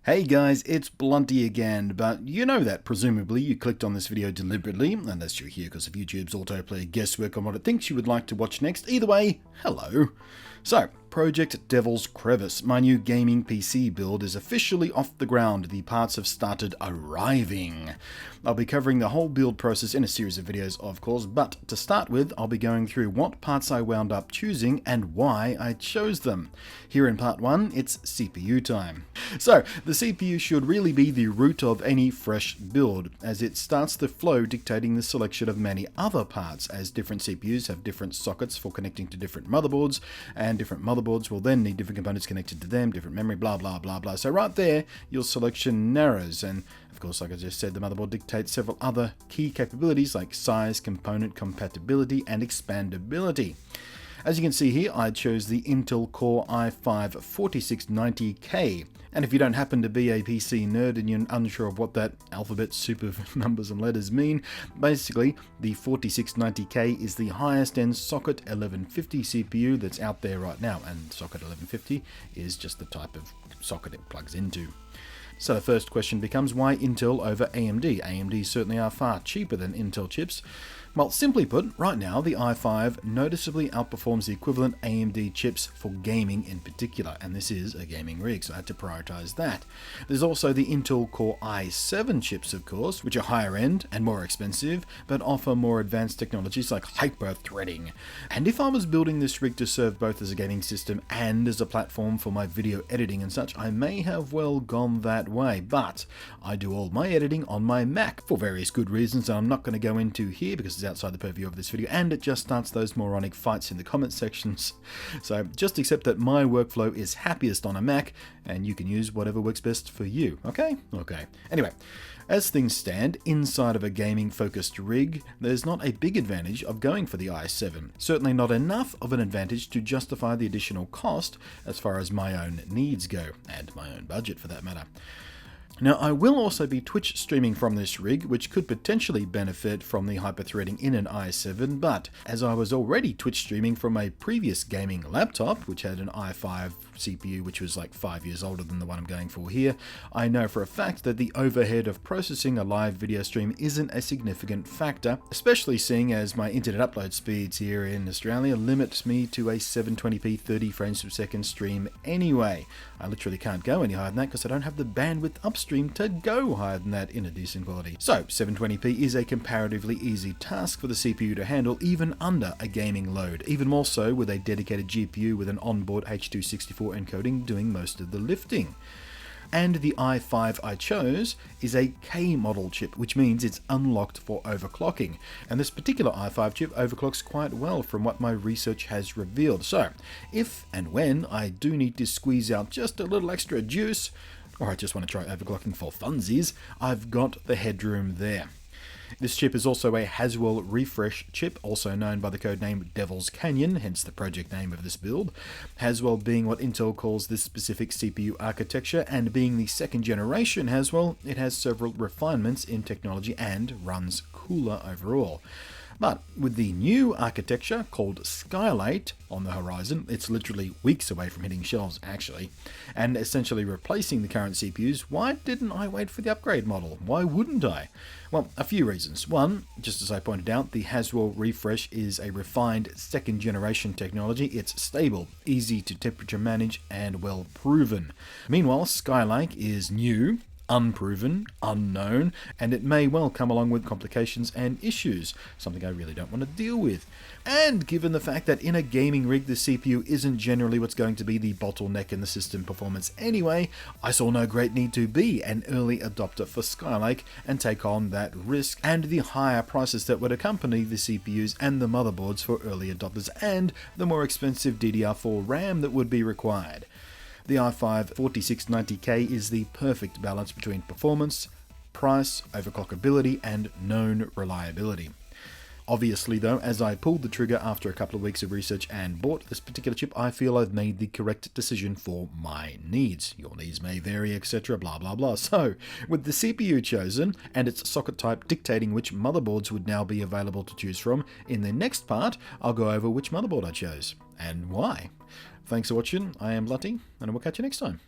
Hey guys, it's Blunty again, but you know that presumably you clicked on this video deliberately, unless you're here because of YouTube's autoplay guesswork on what it thinks you would like to watch next. Either way, hello. So, Project Devils Crevice, my new gaming PC build, is officially off the ground. The parts have started arriving. I'll be covering the whole build process in a series of videos, of course, but to start with, I'll be going through what parts I wound up choosing and why I chose them. Here in part 1, it's CPU time. So, the CPU should really be the root of any fresh build, as it starts the flow dictating the selection of many other parts, as different CPUs have different sockets for connecting to different motherboards, and different motherboards will then need different components connected to them, different memory, blah blah blah blah. So right there, your selection narrows, and of course, like I just said, the motherboard dictates several other key capabilities like size, component compatibility, and expandability. As you can see here, I chose the Intel Core i5-4690K. And if you don't happen to be a PC nerd and you're unsure of what that alphabet soup of numbers and letters mean, basically, the 4690K is the highest end Socket 1150 CPU that's out there right now. And Socket 1150 is just the type of socket it plugs into. So the first question becomes, why Intel over AMD? AMD certainly are far cheaper than Intel chips. Well, simply put, right now the i5 noticeably outperforms the equivalent AMD chips for gaming in particular, and this is a gaming rig, so I had to prioritize that. There's also the Intel Core i7 chips, of course, which are higher end and more expensive, but offer more advanced technologies like hyper-threading. And if I was building this rig to serve both as a gaming system and as a platform for my video editing and such, I may have well gone that way, but I do all my editing on my Mac for various good reasons that I'm not going to go into here because it's outside the purview of this video, and it just starts those moronic fights in the comment sections. So just accept that my workflow is happiest on a Mac, and you can use whatever works best for you, okay? Okay. Anyway, as things stand, inside of a gaming-focused rig, there's not a big advantage of going for the i7. Certainly not enough of an advantage to justify the additional cost as far as my own needs go, and my own budget for that matter. Now, I will also be Twitch streaming from this rig, which could potentially benefit from the hyper-threading in an i7, but as I was already Twitch streaming from a previous gaming laptop, which had an i5 CPU which was like 5 years older than the one I'm going for here, I know for a fact that the overhead of processing a live video stream isn't a significant factor, especially seeing as my internet upload speeds here in Australia limits me to a 720p 30 frames per second stream anyway. I literally can't go any higher than that because I don't have the bandwidth upstream to go higher than that in a decent quality. So 720p is a comparatively easy task for the CPU to handle even under a gaming load, even more so with a dedicated GPU with an onboard H.264 encoding doing most of the lifting. And the i5 I chose is a K model chip, which means it's unlocked for overclocking. And this particular i5 chip overclocks quite well from what my research has revealed. So, if and when I do need to squeeze out just a little extra juice, or I just want to try overclocking for funsies, I've got the headroom there. This chip is also a Haswell refresh chip, also known by the codename Devils Canyon, hence the project name of this build. Haswell being what Intel calls this specific CPU architecture, and being the second generation Haswell, it has several refinements in technology and runs cooler overall. But with the new architecture called Skylake on the horizon, it's literally weeks away from hitting shelves actually, and essentially replacing the current CPUs, why didn't I wait for the upgrade model? Why wouldn't I? Well, a few reasons. One, just as I pointed out, the Haswell refresh is a refined second generation technology. It's stable, easy to temperature manage, and well proven. Meanwhile, Skylake is new, unproven, unknown, and it may well come along with complications and issues, something I really don't want to deal with. And given the fact that in a gaming rig the CPU isn't generally what's going to be the bottleneck in the system performance anyway, I saw no great need to be an early adopter for Skylake and take on that risk and the higher prices that would accompany the CPUs and the motherboards for early adopters and the more expensive DDR4 RAM that would be required. The i5-4690K is the perfect balance between performance, price, overclockability, and known reliability. Obviously though, as I pulled the trigger after a couple of weeks of research and bought this particular chip, I feel I've made the correct decision for my needs. Your needs may vary, etc, blah blah blah. So, with the CPU chosen, and its socket type dictating which motherboards would now be available to choose from, in the next part, I'll go over which motherboard I chose, and why. Thanks for watching, I am Blunty, and I will catch you next time.